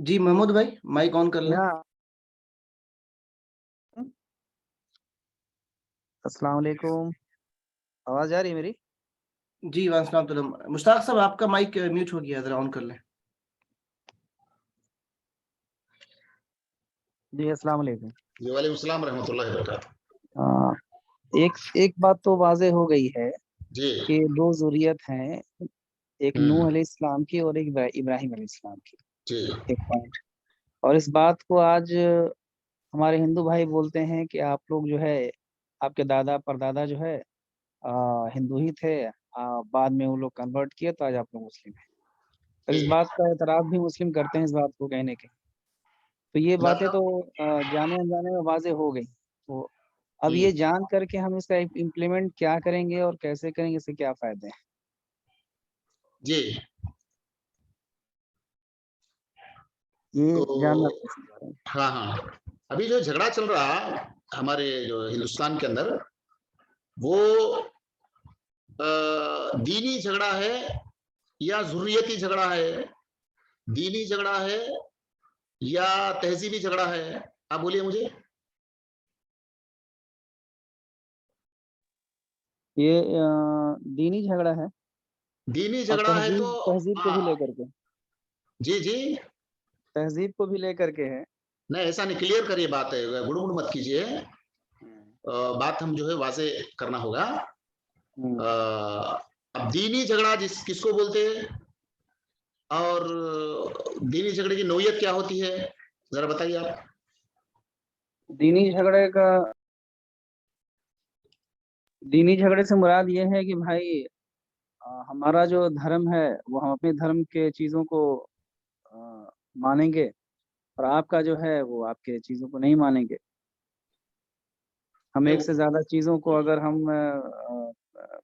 जी महमूद भाई, mic on कर लें। या अस्सलाम वालेकुम, आवाज आ रही है मेरी? जी वालेकुम। मुश्ताक साहब, आपका माइक म्यूट हो गया, जरा ऑन कर लें। जी अस्सलाम वालेकुम। जी वालेकुम सलाम रहमतुल्लाहि व बरकातहू। हाँ, एक एक बात तो वाज़े हो गई है जी कि दो ज़ुर्रियत हैं, एक नूह हम्म, अलैहिस्सलाम की और एक इब्राहिम अलैहिस्सलाम की। जी एक पॉइंट। और इस बात को आज हमारे हिंदू भाई बोलते हैं कि आप लोग जो है, आपके दादा परदादा जो है हिंदू ही थे, बाद में वो लोग कन्वर्ट किए तो आज आप लोग मुस्लिम हैं। और इस जी बात का एतराफ़ भी मुस्लिम करते हैं इस बात को कहने के। तो ये बातें मतलब तो जाने अनजाने में वाज़े हो गई। तो अब हम्म, ये जान करके हम इसका इम्प्लीमेंट क्या करेंगे और कैसे करेंगे, इससे क्या फायदे हैं? जी ये जानना तो चाहते हैं। हाँ हाँ, अभी जो झगड़ा चल रहा हमारे जो हिंदुस्तान के अंदर, वो दीनी झगड़ा है या ज़ुर्रियती झगड़ा है, दीनी झगड़ा है या तहज़ीबी झगड़ा है? आप बोलिए मुझे। ये दीनी झगड़ा है दीनी और झगड़ा है तो तहजीब तहजीब को भी हाँ, लेकर के, जी जी, तहजीब को भी लेकर के है। नहीं ऐसा नहीं, क्लियर करिए बात है, गुड़-गुड़ मत कीजिए। बात हम जो है वाज़े करना होगा। हम्म। अब दीनी झगड़ा किसको बोलते हैं और दीनी झगड़े की नौयत क्या होती है, जरा बताइए आप। दीनी झगड़े का दीनी झगड़े से मुराद ये है कि भाई हमारा जो धर्म है वो हम अपने धर्म के चीज़ों को अ, मानेंगे, और आपका जो है वो आपके चीज़ों को नहीं मानेंगे। हम नहीं एक से ज़्यादा चीज़ों को अगर हम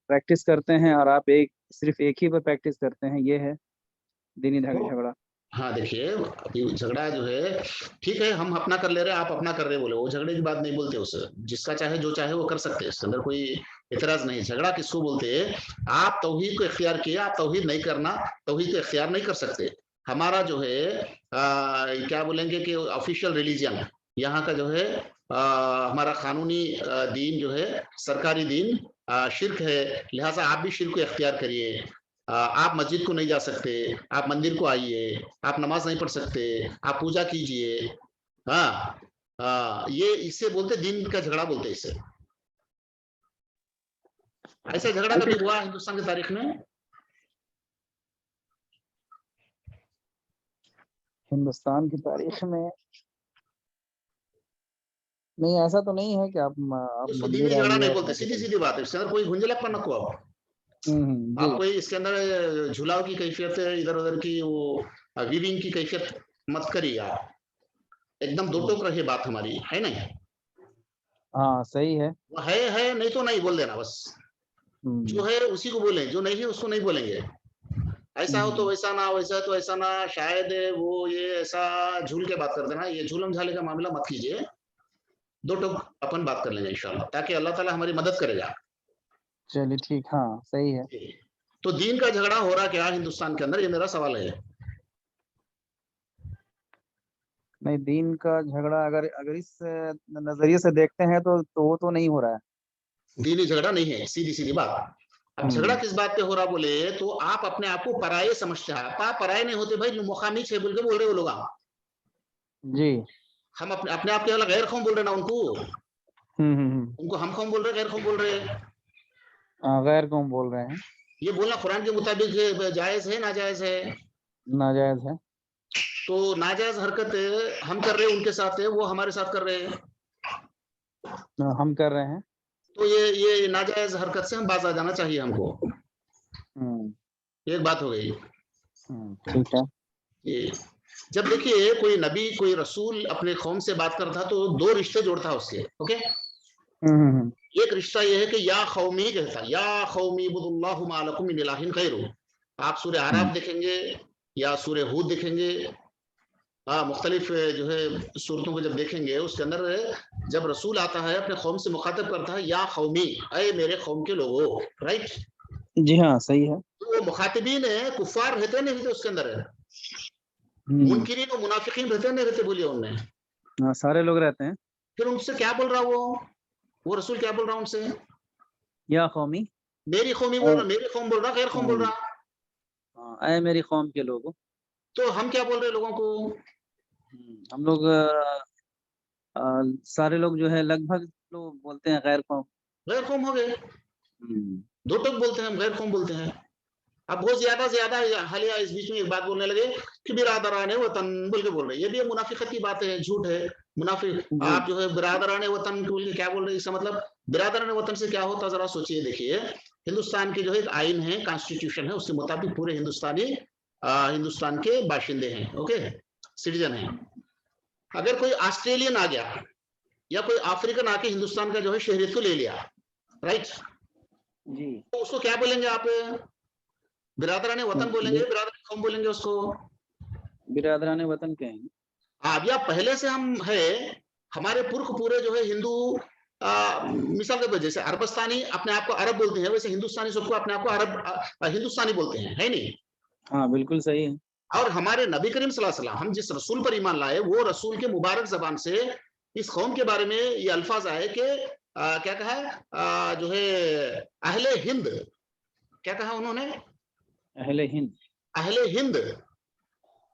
प्रैक्टिस करते हैं और आप एक सिर्फ एक ही पर प्रैक्टिस करते हैं, ये है दीनी झगड़ा। हाँ देखिए, अभी झगड़ा जो है, ठीक है हम अपना कर ले रहे हैं, आप अपना कर रहे बोले, वो झगड़े की बात नहीं बोलते उसे, जिसका चाहे जो चाहे वो कर सकते हैं, इसके अंदर कोई इतराज नहीं। झगड़ा किसको बोलते हैं? आप तौहीद को इख्तियार किए, आप तौहीद नहीं करना, तौहीद को इख्तियार नहीं कर सकते। हमारा जो है क्या बोलेंगे कि ऑफिशियल रिलीजन यहाँ का जो है हमारा कानूनी दीन जो है, सरकारी दीन शिर्क है, लिहाजा आप भी शिर्क को इख्तियार करिए। आप मस्जिद को नहीं जा सकते, आप मंदिर को आइए, आप नमाज नहीं पढ़ सकते, आप पूजा कीजिए। हाँ, ये इसे बोलते दीन का झगड़ा बोलते हैं इसे। ऐसा झगड़ा कभी हुआ हिंदुस्तान की तारीख में? हिंदुस्तान की तारीख में नहीं, ऐसा तो नहीं है कि आप उसको मंदिर दीनी झगड़ा आइए नहीं और बोलते, बातें सीधी करिए। सीधी बात है, इसके अंदर कोई गुंजलकपन नको आप। जी। आप कोई इसके अंदर झुलाव की कैफियत, इधर उधर की वो वीविंग की कैफियत मत करिए आप। एकदम दो टोक रही बात हमारी, है नहीं? हाँ सही है। वो है नहीं तो नहीं बोल देना बस। जो है उसी को बोलें, जो नहीं है उसको नहीं बोलेंगे। ऐसा हो तो हम्म। वैसा ना, वैसा हो तो ऐसा ना, शायद वो ये ऐसा झूल के बात कर देना, ये झूलम झाले का मामला मत कीजिए। दो टोक अपन बात कर लेंगे इंशाल्लाह, ताकि अल्लाह ताला हमारी मदद करेगा। चलिए ठीक, हाँ सही है। तो दीन का झगड़ा हो रहा क्या हिंदुस्तान के अंदर, ये मेरा सवाल है। नहीं, दीन का झगड़ा अगर अगर इस नजरिए से देखते हैं तो वो तो नहीं हो रहा है। दीनी झगड़ा नहीं है, सीधी सीधी बात। अब झगड़ा हम्म। किस बात पे हो रहा बोले तो आप अपने आप को पराये समझते हैं। आप पराये नहीं होते भाई, मुखामी छे बोल के बोल रहे हो लोग। जी। हम अपने अपने आप के अलग गैर कौम बोल रहे ना उनको, हम्म। उनको हम कौन बोल रहे, गैर कौम बोल रहे। गैर कौम बोल रहे हैं। ये बोलना कुरान के मुताबिक जायज है नाजायज है? नाजायज है। तो नाजायज हरकत हम कर रहे हैं उनके साथ है, वो हमारे साथ कर रहे हैं, हम कर रहे हैं। तो ये नाजायज हरकत से हम बाज आ जाना चाहिए हमको। हम्म। एक बात हो गई। ठीक है। ये जब देखिए कोई नबी कोई रसूल अपने कौम से बात करता तो दो रिश्ते जोड़ता उसके, ओके। हम्म। एक रिश्ता ये है कि या कौमी कहता, या कौमी इब्दुल्लाहु मा लकुम मिन इलाहिन गैरुहु। आप सूरह आराफ देखेंगे या सूरह हूद देखेंगे, मुख्तलिफ जो है सूरतों को जब देखेंगे, उसके अंदर जब रसूल आता है अपने कौम से मुखातब करता है या कौमी, अय मेरे कौम के लोगों, राइट। जी हाँ सही है। तो वो मुखातिबीन है, कुफार रहते नहीं रहते उसके अंदर है। मुनकिरीन और मुनाफिकीन रहते नहीं रहते, बोलिए उनमें। हाँ, सारे लोग रहते हैं। फिर उनसे क्या बोल रहा वो रसूल क्या बोल रहा उनसे? या कौमी, मेरी कौमी बोल रहा, मेरी कौम बोल रहा, गैर कौम बोल रहा। हाँ, ऐ मेरी कौम के लोगों। तो हम क्या बोल रहे हैं लोगों को? हम लोग सारे लोग जो है लगभग लोग बोलते हैं गैर कौम। गैर कौम हो गए, दो टोक बोलते हैं, हम गैर कौम बोलते हैं। अब बहुत ज्यादा हालिया इस बीच में एक बात बोलने लगे कि बिरादरान वतन बोल के बोल रहे हैं। ये भी मुनाफिकत की बात है, झूठ है। मुनाफिक आप जो है बिरादरान वतन बोल के क्या बोल रहे हैं? इसका मतलब बिरादरान वतन से क्या होता, जरा सोचिए। देखिए, हिंदुस्तान की जो है एक आइन है, कॉन्स्टिट्यूशन है, उसके मुताबिक पूरे हिंदुस्तान के बाशिंदे हैं, ओके, सिटीजन हैं। अगर कोई ऑस्ट्रेलियन आ गया या कोई अफ्रीकन आके हिंदुस्तान का जो है शहरियत को ले लिया, राइट जी, तो उसको क्या बोलेंगे आप? बिरादरान वतन बोलेंगे, बिरादरान कौम बोलेंगे उसको? बिरादरान वतन कहेंगे। अब या पहले से हम है, हमारे पुरख पूरे जो है हिंदू, मिसाल के तौर जैसे अरबस्तानी अपने आप को अरब बोलते हैं, वैसे हिंदुस्तानी सबको अपने आप को अरब हिंदुस्तानी बोलते हैं, है नहीं? हाँ, बिल्कुल सही है। और हमारे नबी करीम सल्लल्लाहु अलैहि वसल्लम, हम जिस रसूल पर ईमान लाए, वो रसूल के मुबारक जबान से इस कौम के बारे में ये अल्फाज आए कि क्या कहा है, जो है अहले हिंद, क्या कहा उन्होंने? अहले हिंद। अहले हिंद।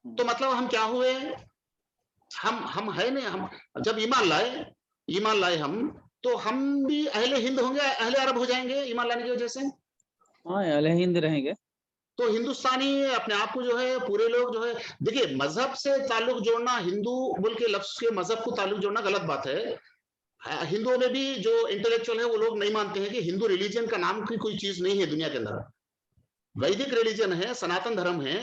तो मतलब हम क्या हुए? हम है नहीं, हम जब ईमान लाए हम, तो हम भी अहले हिंद होंगे, अहले अरब हो जाएंगे ईमान लाने की वजह से। हाँ, अहले हिंद रहेंगे। तो हिंदुस्तानी अपने आप को जो है पूरे लोग जो है, देखिए मजहब से ताल्लुक जोड़ना, हिंदू बोल के लफ्ज के मजहब को ताल्लुक जोड़ना गलत बात है। हिंदुओं में भी जो इंटेलेक्चुअल है वो लोग नहीं मानते हैं कि हिंदू रिलीजन का नाम की कोई चीज नहीं है दुनिया के अंदर। वैदिक रिलीजन है, सनातन धर्म है।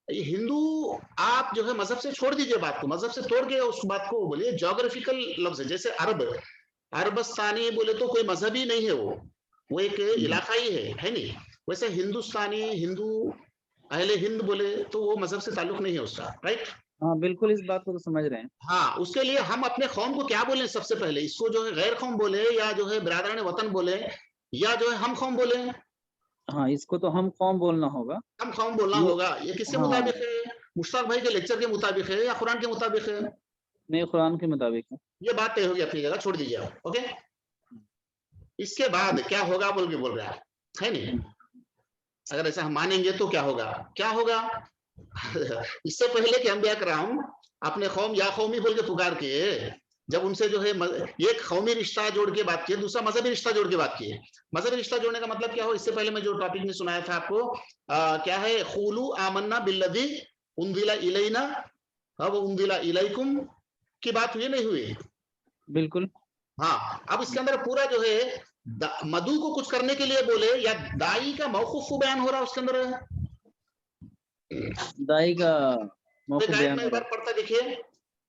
ये हिंदू आप जो है मजहब से छोड़ दीजिए बात को, मजहब से तोड़ के उस बात को बोलिए। ज्योग्राफिकल लफ्ज है, जैसे अरबस्तानी बोले तो कोई मजहबी नहीं है, वो एक इलाका ही है नहीं? वैसे हिंदुस्तानी, हिंदू, अहले हिंद बोले तो वो मजहब से ताल्लुक नहीं है उसका, राइट? हाँ, बिल्कुल इस बात को तो समझ रहे हैं। हाँ, उसके लिए हम अपने कौम को क्या बोले? सबसे पहले इसको जो है गैर कौम बोले, या जो है बिरादरान वतन बोले, या जो है हम कौम बोले? हाँ, इसको तो हम कौम बोलना होगा। हम कौम बोलना होगा। ये किसके हाँ, मुताबिक है? मुश्ताक भाई के लेक्चर के मुताबिक है या कुरान के मुताबिक है? नहीं, कुरान के मुताबिक है। ये बात तय होगी, अपनी जगह छोड़ दीजिए आप, ओके? इसके बाद क्या होगा बोल के बोल रहा है नहीं? अगर ऐसा हम मानेंगे तो क्या होगा? इससे पहले कि अंबिया कराम अपने कौम या कौमी बोल के पुकार के, जब उनसे जो है एक कौमी रिश्ता जोड़ के बात की, दूसरा मजहबी रिश्ता जोड़ के बात की। मजहबी रिश्ता जोड़ने का मतलब क्या हो? इससे पहले मैं जो टॉपिक में सुनाया था आपको, क्या है? खुलू आमन्ना बिल्लदी उन्दिला इलैना अब उन्दिला इलैकुम की बात हुई नहीं हुई? बिल्कुल। हाँ, अब इसके अंदर पूरा जो है मधु को कुछ करने के लिए बोले, या दाई का मौकूफ को बयान हो रहा है उसके अंदर? दाई का मौकूफ गायब बयान में हो एक बार रहा पढ़ता देखिए,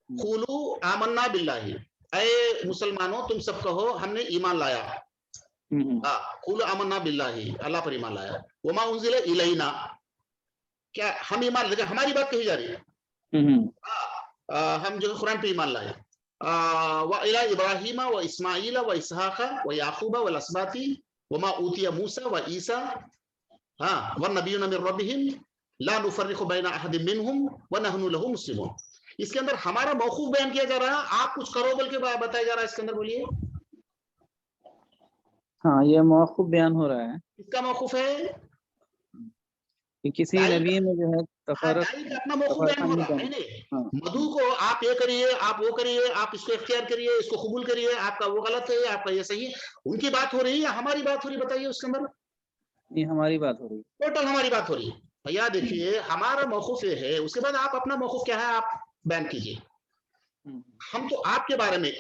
खुलू आमन्ना बिल्लाही, ऐ मुसलमानों तुम सब कहो हमने ईमान लाया। है। खुलू आमन्ना बिल्लाही, अल्लाह पर ईमान लाया। वमा उन्जिला इलैना, क्या हम ईमान लेके हमारी बात कही जा रही है? हम जो है कुरान पे ईमान लाए। व इला इब्राहीमा व इस्माइला व इसहाका व याकूबा व असबाती वमा ऊतिया मूसा व ईसा व नबियुना मिन रब्बिहिम ला नुफर्रिकु बैना अहदिन मिनहुम व नहनु लहु मुस्लिमून। इसके अंदर हमारा मौकूफ बयान किया जा रहा है, आप कुछ करो बोल के बताया जा रहा है इसके अंदर, बोलिए। हाँ, ये मौकूफ बयान हो रहा है किसका मौकूफ है? कि किसी नबी में जो है तफरक अपना मौकूफ बयान हो नहीं रहा है करना। नहीं? हाँ, मधु को आप ये करिए, आप वो करिए, आप इसको इख्तियार करिए, इसको कबूल करिए, आपका वो गलत है, आपका ये सही है। उनकी बात हो रही है या हमारी बात हो रही, बताइए उसके अंदर? ये हमारी बात हो रही है। टोटल हमारी बात हो रही है। भैया देखिए, हमारा मौकूफ ये है, उसके बाद आप अपना मौकूफ क्या है आप बयान कीजिए। हम तो आपके बारे में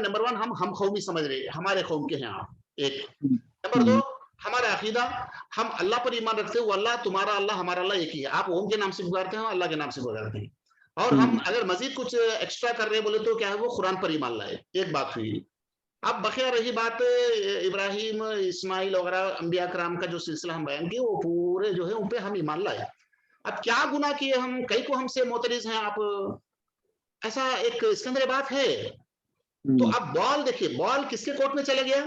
नंबर 1 हम कौमी समझ रहे हैं, हमारे कौम के हैं आप, एक। नंबर 2 हमारा अकीदा, हम अल्लाह पर ईमान रखते हैं, वो अल्लाह तुम्हारा अल्लाह हमारा अल्लाह एक ही है। आप ओम के नाम से पुकारते हैं, अल्लाह के नाम से पुकारते हैं। और हम अगर मजीद कुछ एक्स्ट्रा कर रहे हैं बोले तो क्या है, वो कुरान पर ईमान लाए। एक बात हुई। अब बकिया रही बात इब्राहिम, इस्माइल वगैरह अंबिया कराम का जो सिलसिला हम बयान किए, वो पूरे जो है उन पे हम ईमान लाए। अब क्या गुनाह किए हम, कई को हमसे मोतरिज हैं आप, ऐसा एक इसके अंदर बात है। तो अब बॉल देखिए, बॉल किसके कोर्ट में चले गया?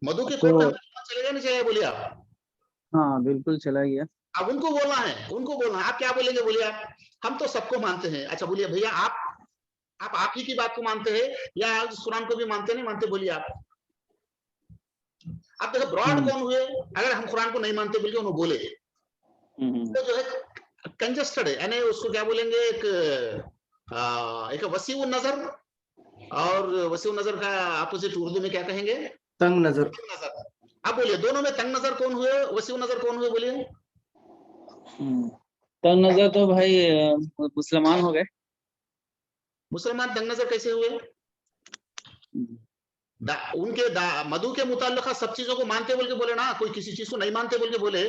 मधु के कोर्ट में चले गया नहीं चले गया, बोलिए आप? हाँ बिल्कुल चला गया। अब उनको बोलना है, उनको बोलना है। आप क्या बोलेंगे? बोलिए आप। हम तो सबको मानते हैं। अच्छा बोलिए भैया, आप ही की बात को मानते हैं या कुरान को भी मानते नहीं मानते? बोलिए आप। आप देखो ब्रॉड कौन हुए? अगर हम कुरान को नहीं मानते बोलिए उन्होंने बोले, तो जो है कंजस्टेड है, यानी उसको क्या बोलेंगे, एक वसीउ नजर, और वसीउ नजर का अपोजिट उर्दू में क्या कहेंगे? तंग नजर। नजर। आप बोलिए दोनों में तंग नजर कौन हुए, वसीउ नजर कौन हुए? बोलिए। तंग नजर तो भाई मुसलमान हो गए। मुसलमान तंग नजर कैसे हुए? उनके मधु के मुताल्लिक़ सब चीजों को मानते बोल के बोले ना, कोई किसी चीज को नहीं मानते बोल के बोले।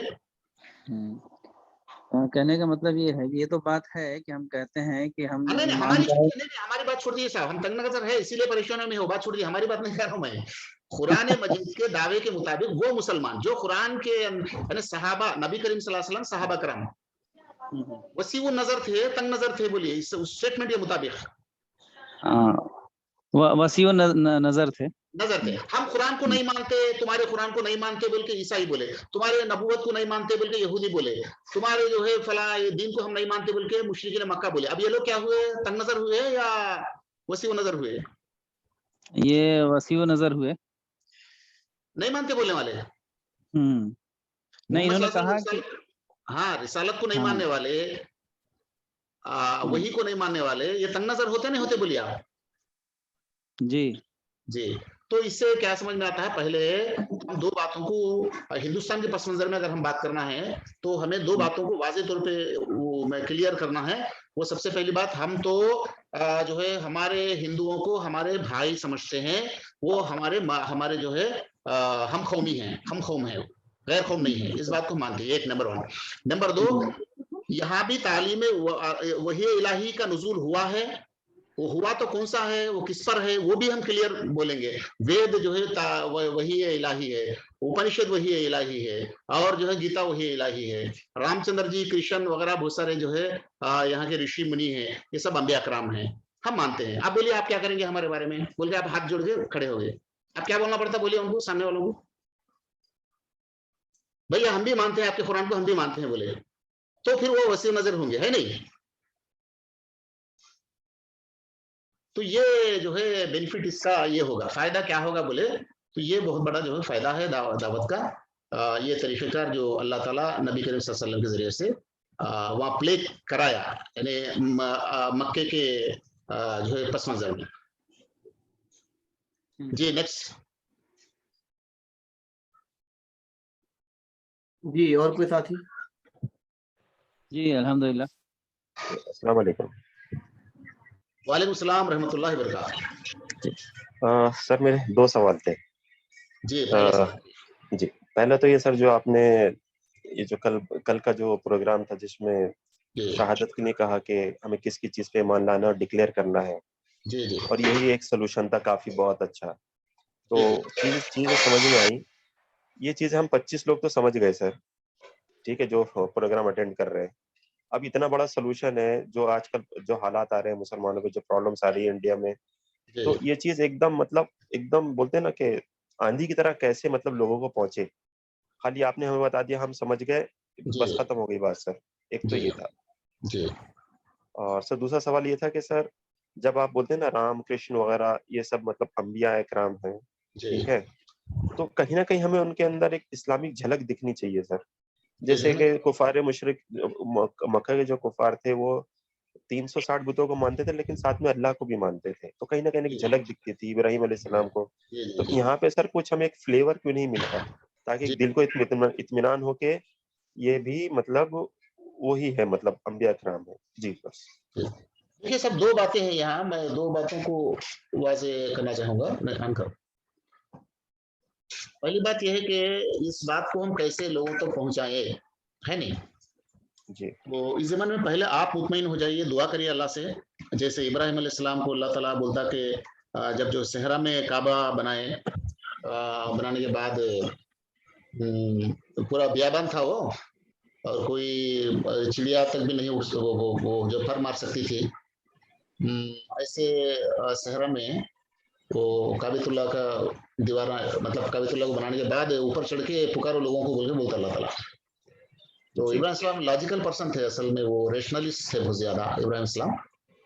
कहने का मतलब ये है कि ये तो बात है कि हम कहते हैं कि हम नहीं, ईमान का है। हमारी बात छोड़ दीजिए साहब, हम तंग नजर है इसीलिए परेशान में हो, बात छोड़ दीजिए, हमारी बात नहीं कर रहा हूं मैं। कुरान मजीद के दावे के मुताबिक वो मुसलमान जो कुरान के यानी सहाबा, नबी करीम सल्लल्लाहु अलैहि वसल्लम, सहाबा करम वसीउ नजर थे, तंग नजर थे, बोलिए इस स्टेटमेंट के मुताबिक। वसीउ नजर थे। नजर थे। हम कुरान को नहीं मानते, तुम्हारे कुरान को नहीं मानते बोल के ईसाई बोले, तुम्हारे नबूवत को नहीं मानते बोल के यहूदी बोले, तुम्हारे जो है फला दीन को हम नहीं मानते बोल के मुशरिकीन मक्का बोले। अब ये लोग क्या हुए? तंग नजर हुए या वसीउ नजर हुए? ये वसीउ नजर हुए। नहीं मानते बोलने वाले। नहीं, इन्होंने कहा कि हाँ, रिसालत को नहीं हाँ, मानने वाले, वही को नहीं मानने वाले, ये तंग नजर होते नहीं होते? बोलिए आप। जी जी। तो इससे क्या समझ में आता है? पहले हम दो बातों को, हिंदुस्तान के पस मंजर में अगर हम बात करना है तो हमें दो बातों को वाज़ेह तौर पे वो मैं क्लियर करना है। वो सबसे पहली बात, हम तो जो है हमारे हिंदुओं को हमारे भाई समझते हैं, वो हमारे जो है हम कौमी हैं, हम कौम है, गैर कौम नहीं है, इस बात को मानते हैं। एक नंबर वन। नंबर दो, यहाँ भी तालीम वही इलाही का नुज़ूल हुआ है। वो हुआ तो कौन सा है, वो किस पर है, वो भी हम क्लियर बोलेंगे। वेद जो है वही है, इलाही है। उपनिषद वही है, इलाही है। और जो है गीता वही इलाही है। रामचंद्र जी, कृष्ण वगैरह बहुत सारे जो है यहाँ के ऋषि मुनि हैं, ये सब अंबिया कराम हैं, हम मानते हैं। आप बोलिए, आप क्या करेंगे हमारे बारे में? बोल के आप हाथ जोड़ के खड़े हो गए। अब क्या बोलना पड़ता? बोलिए उनको, सामने वालों को, भैया हम भी मानते हैं आपके कुरान को, हम भी मानते हैं बोले, तो फिर वो वसीउ नजर होंगे, है नहीं? तो ये जो है बेनिफिट इसका ये होगा, फायदा क्या होगा बोले तो ये बहुत बड़ा जो है फायदा है दावत का। ये तरीक़ेकार जो अल्लाह ताला नबी करीम सल्लल्लाहु अलैहि वसल्लम के जरिए से वहाँ प्ले कराया, यानी मक्के के जो है पस मंजर में। जी नेक्स्ट। जी, और कोई साथी? जी अल्हम्दुलिल्लाह। अस्सलाम वालेकुम। वालेकुम सलाम रहमतुल्लाहि व बरकातहू। सर मेरे दो सवाल थे। जी जी, पहला तो ये सर, जो आपने ये जो कल का जो प्रोग्राम था जिसमें शहादत ने कहा कि हमें किसकी चीज पे ईमान लाना और डिक्लेयर करना है, जी जी, और यही एक सोल्यूशन था, काफी बहुत अच्छा। तो चीजें समझ में आई। ये चीजें हम 25 लोग तो समझ गए सर, ठीक है, जो प्रोग्राम अटेंड कर रहे हैं। अब इतना बड़ा सोल्यूशन है, जो आजकल जो हालात आ रहे हैं, मुसलमानों को जो प्रॉब्लम्स आ रही है इंडिया में, तो ये चीज एकदम मतलब एकदम बोलते हैं ना कि आंधी की तरह कैसे मतलब लोगों को पहुंचे। खाली आपने हमें बता दिया, हम समझ गए, बस खत्म हो गई बात सर। एक तो ये था। जी। और सर दूसरा सवाल ये था कि सर, जब आप बोलते हैं ना राम कृष्ण वगैरह ये सब मतलब अंबिया इकराम हैं, ठीक है, तो कहीं ना कहीं हमें उनके अंदर एक इस्लामिक झलक दिखनी चाहिए सर। जैसे कि कुफार मुशरिक मक्का के जो कुफार थे, वो 360 बुतों को मानते थे, लेकिन साथ में अल्लाह को भी मानते थे, तो कहीं ना कहीं एक झलक दिखती थी इब्राहिम अलैहिस्सलाम को। तो यहाँ पे सर कुछ हमें एक फ्लेवर क्यों नहीं मिलता, ताकि दिल को इत्मीनान हो के ये भी मतलब वही है, मतलब अंबिया कराम है। जी बस। देखिए सब दो बातें हैं यहाँ, मैं दो बातों को वाजे करना चाहूंगा। मैं पहली बात यह है कि इस बात को हम कैसे लोगों तक पहुंचाए, है नहीं? जी। तो इस ज़माने में पहले आप मुतमईन हो जाइए, दुआ करिए अल्लाह से। जैसे इब्राहिम अलैहिस्सलाम को अल्लाह ताला बोलता कि जब जो सहरा में काबा बनाए, बनाने के बाद पूरा बियाबान था वो, और कोई चिड़िया तक भी नहीं वो जो फर मार सकती थी। ऐसे सहरा में वो काबतुल्लाह का दीवार, मतलब काबतुल्लाह को बनाने के बाद ऊपर चढ़ के पुकारो लोगों को बोल के बोलता अल्लाह ताला। तो इब्राहिम इस्लाम लॉजिकल पर्सन थे असल में, वो रेशनलिस्ट थे बहुत ज्यादा इब्राहिम इस्लाम।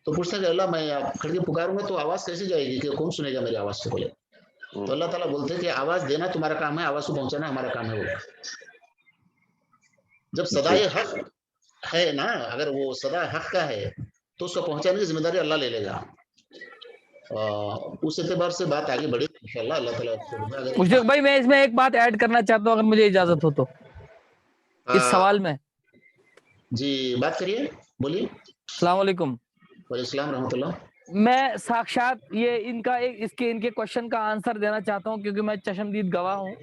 तो पूछते हैं कि अल्लाह मैं खड़ के पुकारूंगा तो आवाज कैसे जाएगी, कि कौन सुनेगा मेरी आवाज से बोले। तो अल्लाह ताला बोलते हैं कि आवाज देना तुम्हारा काम है, आवाज को पहुंचाना हमारा काम है। बोला जब सदा ये हक है ना, अगर वो सदा हक का है तो उसको पहुंचाने की जिम्मेदारी अल्लाह ले लेगा। उस एतबार से बात आगे बढ़ी इंशाल्लाह। अल्लाह ताला मुश्ताक भाई, मैं इसमें एक बात ऐड करना चाहता हूँ, अगर मुझे इजाजत हो तो, इस सवाल में। जी बात करिए, बोलिए। अस्सलाम वालेकुम। वालेकुम रहमतुल्लाह। मैं साक्षात ये इनके क्वेश्चन का आंसर देना चाहता हूँ, क्योंकि मैं चश्मदीद गवाह हूँ।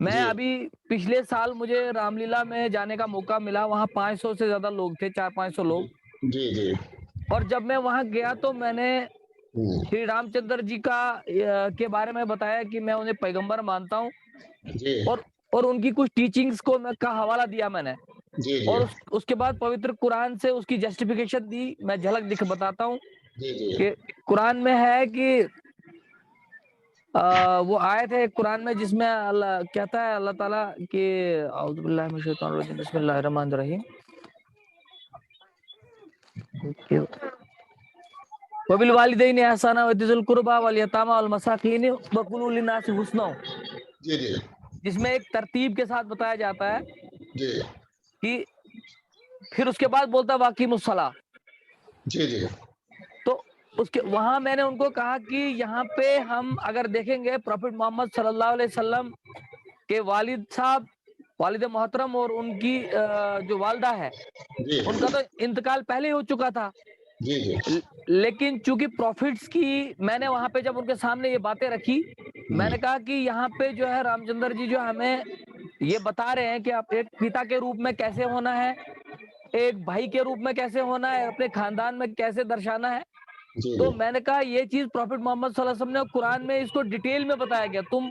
मैं अभी पिछले साल मुझे रामलीला में जाने का मौका मिला, वहाँ 500 से ज्यादा लोग थे, 400-500 लोग। जी जी। और जब मैं वहाँ गया तो मैंने श्री रामचंद्र जी के बारे में बताया कि मैं उन्हें पैगंबर मानता हूँ, और उनकी कुछ टीचिंग्स को का हवाला दिया मैंने। जी। और उसके बाद पवित्र कुरान से उसकी जस्टिफिकेशन दी। मैं झलक दिख बताता हूँ कि कुरान में है कि वो आयत है कुरान में जिसमें अल्लाह कहता है, अल्लाह ताला कि औज़ु बिल्लाहि मिनश शैतानिर रजीम, बिस्मिल्लाहिर रहमानिर रहीम, वबिल वालिदैनि ihsana वदिजुल कुरबा वल यतामा वल मसाकीन वकुलू लिन्नासि हुस्ना। जी जी। जिसमें एक तरतीब के साथ बताया जाता है जी। कि फिर उसके बाद बोलता है वाकीमुस्सला। जी जी। तो उसके वहां मैंने उनको कहा कि यहाँ पे हम अगर देखेंगे प्रॉफिट मोहम्मद सल्लल्लाहु अलैहि वसल्लम के वालिद साहब, वालिद मोहतरम और उनकी जो वालदा है, उनका तो इंतकाल पहले हो चुका था। जी जी। लेकिन चूंकि प्रॉफिट्स की मैंने वहां पे जब उनके सामने ये बातें रखी, मैंने कहा कि यहाँ पे जो है रामचंद्र जी जो हमें ये बता रहे हैं कि आप एक पिता के रूप में कैसे होना है, एक भाई के रूप में कैसे होना है, अपने खानदान में कैसे दर्शाना है। तो मैंने कहा ये चीज प्रॉफिट मोहम्मद सल्लल्लाहु अलैहि वसल्लम ने कुरान में इसको डिटेल में बताया गया। तुम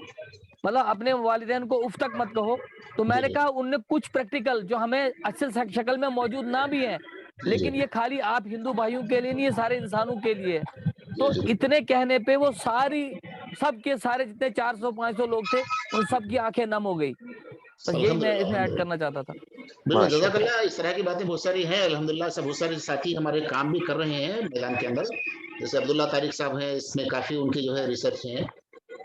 मतलब अपने वालिदैन को उफ तक मत कहो। तो मैंने कहा उनने कुछ प्रैक्टिकल जो हमें असल शक्ल में मौजूद ना भी है, लेकिन ये खाली आप हिंदू भाइयों के लिए नहीं, ये सारे इंसानों के लिए। तो इतने कहने पे वो सबके सारे जितने 400-500 लोग थे, उन सब की आंखें नम हो गई। बस यही मैं इसमें ऐड करना चाहता था। बिल्कुल जज़ाकल्लाह। इस तरह की बातें बहुत सारी हैं अल्हम्दुलिल्लाह। सब बहुत सारे साथी हमारे काम भी कर रहे हैं मैदान के अंदर, जैसे अब्दुल्ला तारिक साहब हैं, इसमें काफी उनकी जो है रिसर्च है,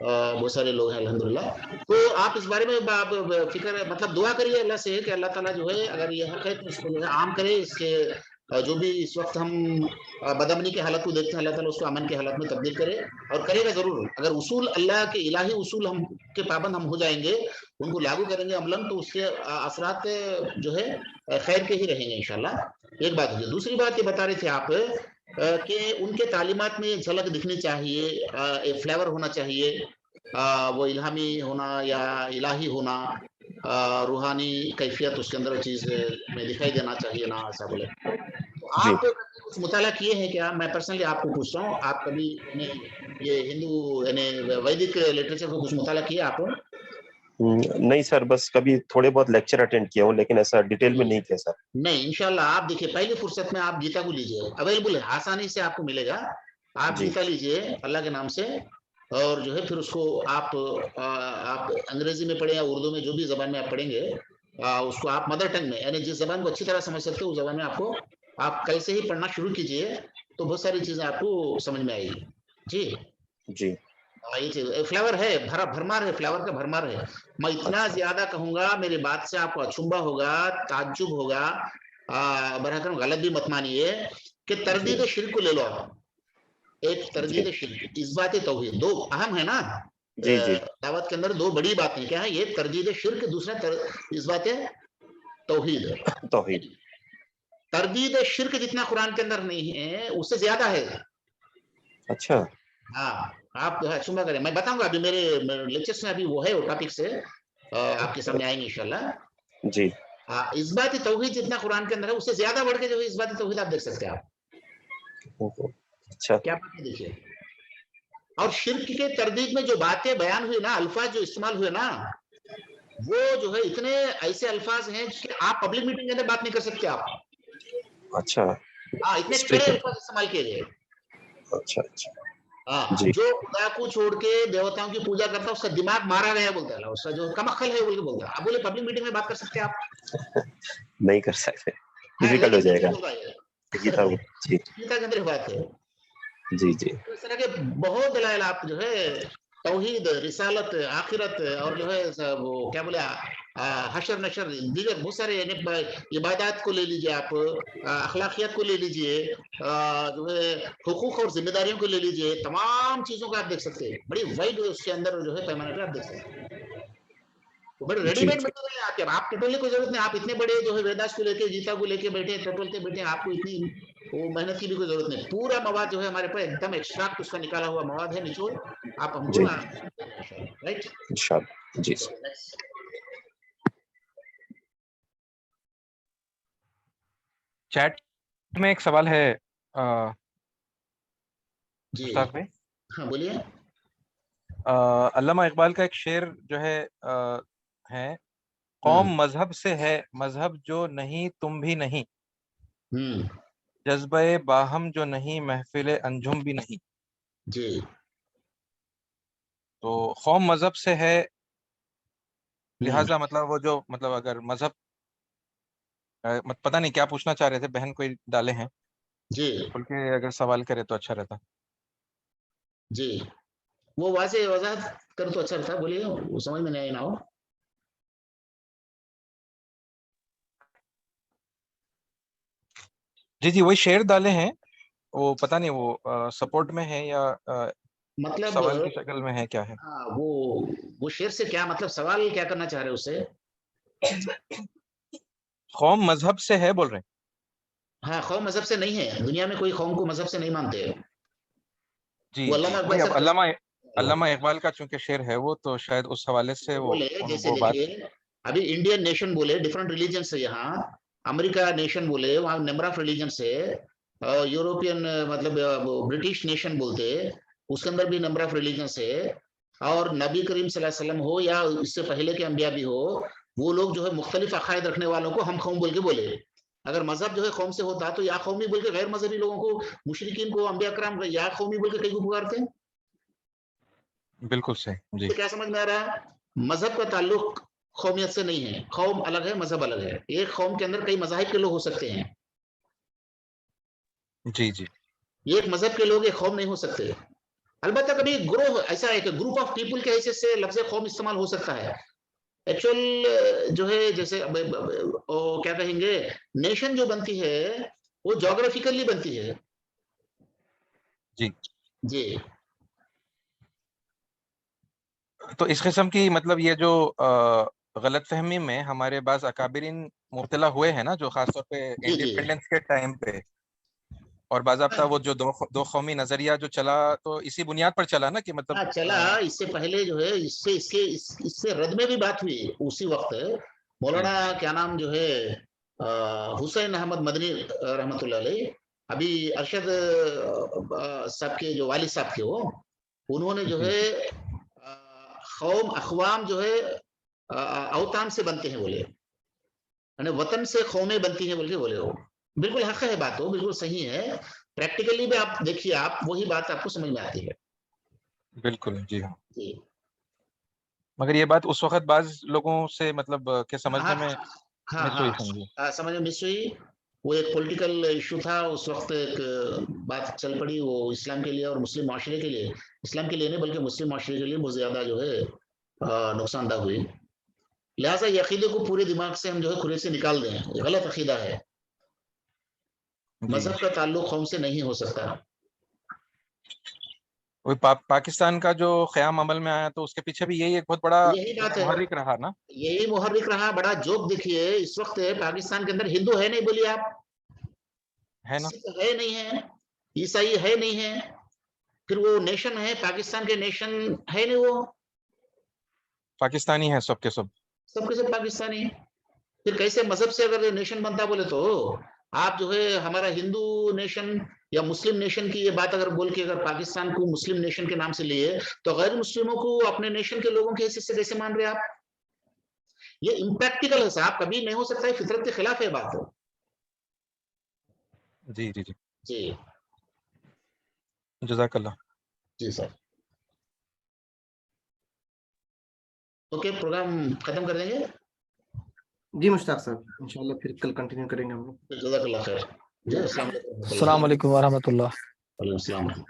बहुत सारे लोग हैं अल्हम्दुलिल्लाह। तो आप इस बारे में आप फिक्र मतलब दुआ करिए अल्लाह से कि अल्लाह ताला जो है अगर ये हक है तो इसको जो है आम करे। इसके जो भी इस वक्त हम बदअमनी की हालत को देखते हैं, अल्लाह ताला उसको अमन की हालत में तब्दील करे, और करेगा जरूर। अगर उसूल अल्लाह के इलाही उसूल हम के पाबंद हम हो जाएंगे, उनको लागू करेंगे अमलन, तो उसके असरात जो है खैर के ही रहेंगे इंशाल्लाह। एक बात है। दूसरी बात ये बता रहे थे आप कि उनके तालीमात में झलक दिखनी चाहिए, एक फ्लेवर होना चाहिए, वो इल्हामी होना या इलाही होना, रूहानी कैफियत उसके अंदर चीज में दिखाई देना चाहिए ना, ऐसा बोले। तो आप कुछ मुताला किए हैं क्या? मैं पर्सनली आपको पूछ रहा हूँ, आप कभी ये हिंदू यानी वैदिक लिटरेचर को कुछ मुताला किया आप? नहीं सर, बस कभी थोड़े बहुत लेक्चर अटेंड किया हूँ, लेकिन ऐसा डिटेल में नहीं किया सर। नहीं, इंशाल्लाह आप देखिए पहली फुर्सत में आप गीता को लीजिए, अवेलेबल है, आसानी से आपको मिलेगा। आप गीता लीजिए अल्लाह के नाम से, और जो है फिर उसको आप अंग्रेजी में पढ़े या उर्दू में, जो भी जबान में आप पढ़ेंगे, उसको आप मदर टंग में, यानी जिस जबान को अच्छी तरह समझ सकते हो उस जबान में आपको आप कल से ही पढ़ना शुरू कीजिए, तो बहुत सारी चीजें आपको समझ में आएगी। जी जी। ये चीज फ्लेवर है, भरमार है, फ्लेवर का भरमार है। मैं इतना ज्यादा कहूंगा, मेरी बात से आपको अचंभा होगा, ताज्जुब होगा, बरहकम गलत भी मत मानिए, कि तरदीद शिर्क को ले लो आप। एक तरदीद शिर्क, इस्बात तौहीद, दो अहम है ना जी जी। दावत के अंदर, दो बड़ी बातें क्या है, ये तरदीद शिर्क, दूसरा इस्बात तौहीद। तौहीद। तरदीद शिर्क जितना कुरान के अंदर नहीं है, उससे ज्यादा है। अच्छा। हाँ, आप सुना करें, मैं बताऊंगा अभी मेरे लेक्चर्स में, अभी वो है, वो टॉपिक से आपके सामने आएंगे इंशाल्लाह। जी। इस्बात तौहीद जितना कुरान के अंदर है, उससे ज्यादा बढ़ के जो इस्बात तौहीद आप देख सकते हैं आप। अच्छा। क्या बात देखिए, और शिर्क के तरदीद में जो बातें बयान हुई ना, अल्फाज जो इस्तेमाल हुए ना, वो जो है इतने ऐसे अल्फाज हैं कि आप पब्लिक मीटिंग के अंदर बात नहीं कर सकते आप। अच्छा। हाँ, इतने कड़े अल्फाज इस्तेमाल किए गए। अच्छा अच्छा। हाँ, जी। जो खुदा को छोड़ के देवताओं की पूजा करता है उसका दिमाग मारा गया बोलता है, उसका जो कमअक्ल है बोल के बोलता है। आप बोले पब्लिक मीटिंग में बात कर सकते हैं आप? नहीं कर सकते, हाँ, डिफिकल्ट हो लेकिन जाएगा। होगा ये। गीता वो, जी गीता के अंदर ये बात है। जी जी तो इस तरह के बहुत दलाइल आप जो है तौहीद, रिसालत, आखिरत और जो है वो क्या बोले हशर नशर दीगर बहुत सारे इबादत को ले लीजिए आप, अखलाकियत को ले लीजिए, जो है हुकूक और जिम्मेदारियों को ले लीजिए, तमाम चीजों को आप देख सकते हैं। बड़ी वाइड उसके अंदर जो है पैमाने पर आप देख सकते हैं। तो बड़े जी रेडीमेड जी बने हुए हैं आपके, आप टोटलने की जरूरत नहीं। आप इतने बड़े जो है वेदास को लेके, गीता को लेके बैठे, टोटलते बैठे, आपको इतनी वो मेहनत की भी कोई जरूरत नहीं। पूरा मवाद जो है हमारे पास एकदम एक्सट्रैक्ट उसका निकाला हुआ मवाद है, निचोड़ आप हमको जी राइट। इंशाल्लाह जी। चैट में एक सवाल है जी मुश्ताक भाई। हाँ बोलिए। अल्लामा इकबाल का एक शेर जो है कौम मजहब से है, मजहब जो नहीं तुम भी नहीं, जज्बे बाहम जो नहीं, महफिल अंजुम भी नहीं। जी तो कौम मजहब से है, लिहाजा मतलब वो जो मतलब अगर मजहब पता नहीं क्या पूछना चाह रहे थे, बहन कोई डाले हैं जी खुल के अगर सवाल करे तो अच्छा रहता। जी वो वजाहत कर तो अच्छा था, बोलिए, वो समझ में नहीं आई ना हो। जी जी वही शेर डाले हैं, वो पता नहीं वो सपोर्ट में है या मतलब सवाल की शक्ल में है, क्या है। हाँ, वो शेर से क्या मतलब, सवाल क्या करना चाह रहे हैं उससे? कौम मजहब से है बोल रहे हैं। हाँ, कौम मजहब से नहीं है, दुनिया में कोई कौम को मजहब से नहीं मानते। जी वो जी अल्लामा वही, इकबाल अब साहब अल्लामा इकबाल का चूंकि शेर है वो, तो शायद उस हवाले से वो बोले, जैसे वो बात। देखिए अभी इंडियन नेशन बोले, डिफरेंट रिलीजन है यहाँ, अमेरिका नेशन बोले, वहाँ नंबर ऑफ रिलीजन है, यूरोपियन मतलब ब्रिटिश नेशन बोलते, उसके अंदर भी नंबर ऑफ रिलीजन है, और नबी करीम सल्लल्लाहु अलैहि वसल्लम हो या इससे पहले के अंबिया भी हो, वो लोग जो है मुख्तलिफ अकायद रखने वालों को हम कौम बोल के बोले। अगर मजहब जो है कौम से होता तो या कौमी बोल के गैर मजहबी लोगों को, मुशरिकीन को, अंबिया कराम या कौमी बोल के कई को पुकारते हैं। बिल्कुल सही जी। तो क्या समझ में आ रहा है? मजहब का ताल्लुक कौमियत से नहीं है, कौम अलग है, मजहब अलग है। एक कौम के अंदर कई मजाहिब के लोग हो सकते हैं, जी जी एक मजहब के लोग एक कौम नहीं हो सकते। अलबत्ता कभी ग्रोह ऐसा है कि ग्रुप ऑफ पीपल के हैसियत से लफ्ज कौम इस्तेमाल हो सकता है। एक्चुअल जो है जैसे क्या कहेंगे, नेशन जो बनती है वो जोग्राफिकली बनती है। जी जी तो इस किस्म की मतलब ये जो गलतफहमी में हमारे पास अकाबिरीन मुब्तला हुए हैं ना, जो खासतौर पे जी जी इंडिपेंडेंस के टाइम पे, और बाज़ाब्ता वो जो दो कौमी नजरिया जो चला, तो इसी बुनियाद पर चला ना कि मतलब हाँ चला। इससे पहले जो है इससे रद में भी बात हुई उसी वक्त। मौलाना क्या नाम जो है हुसैन अहमद मदनी रहमतुल्लाह अलैह, अभी अरशद साहब के जो वालिद साहब थे वो, उन्होंने जो है कौम अखवाम जो है अवतान से बनते हैं बोले, यानी वतन से कौमें बनती हैं बोल के बोले हो। बिल्कुल हक है बात, हो बिल्कुल सही है। प्रैक्टिकली भी आप देखिए, आप वही बात आपको समझ में आती है। बिल्कुल जी हाँ। जी मगर ये बात उस वक्त बाज लोगों से मतलब के समझने हाँ में हाँ मिस हुई, हाँ समझी। समझ में मिस हुई। वो एक पॉलिटिकल इशू था उस वक्त, एक बात चल पड़ी वो इस्लाम के लिए और मुस्लिम माशरे के लिए, इस्लाम के लिए नहीं बल्कि मुस्लिम माशरे के लिए बहुत ज्यादा जो है नुकसानदायक हुई। लिहाजा ये अकीदे को पूरे दिमाग से हम जो है खुरे से निकाल दें, ये गलत अकीदा है। जी मजहब का ताल्लुक कौम से नहीं हो सकता। वही पाकिस्तान का जो क़याम अमल में आया, तो उसके पीछे भी यही एक बहुत बड़ा यही बात है, मुहर्रिक रहा ना। यही मुहर्रिक रहा। बड़ा जोक देखिए, इस वक्त पाकिस्तान के अंदर हिंदू है नहीं, बोलिए आप, है ना। सिख है नहीं है, ईसाई है नहीं है, फिर वो नेशन है पाकिस्तान के, नेशन है नहीं वो, पाकिस्तानी है सबके सब। सबके सब पाकिस्तानी। फिर कैसे मजहब से अगर नेशन बनता बोले तो आप जो है हमारा हिंदू नेशन या मुस्लिम नेशन की ये बात अगर बोल के अगर पाकिस्तान को मुस्लिम नेशन के नाम से लिए, तो गैर मुस्लिमों को अपने नेशन के लोगों के हिस्से से कैसे मान रहे आप? ये इम्प्रैक्टिकल है साहब, कभी नहीं हो सकता है, फितरत के खिलाफ है बात। जी जी जी जी जज़ाकल्लाह। जी सर। ओके, प्रोग्राम खत्म कर देंगे। जी मुश्ताक साहब, इंशाल्लाह फिर कल कंटिन्यू करेंगे हम लोग। जज़ाकल्लाह खैर। जी, अस्सलाम वालेकुम। अस्सलाम वालेकुम व रहमतुल्लाह। वालेकुम अस्सलाम।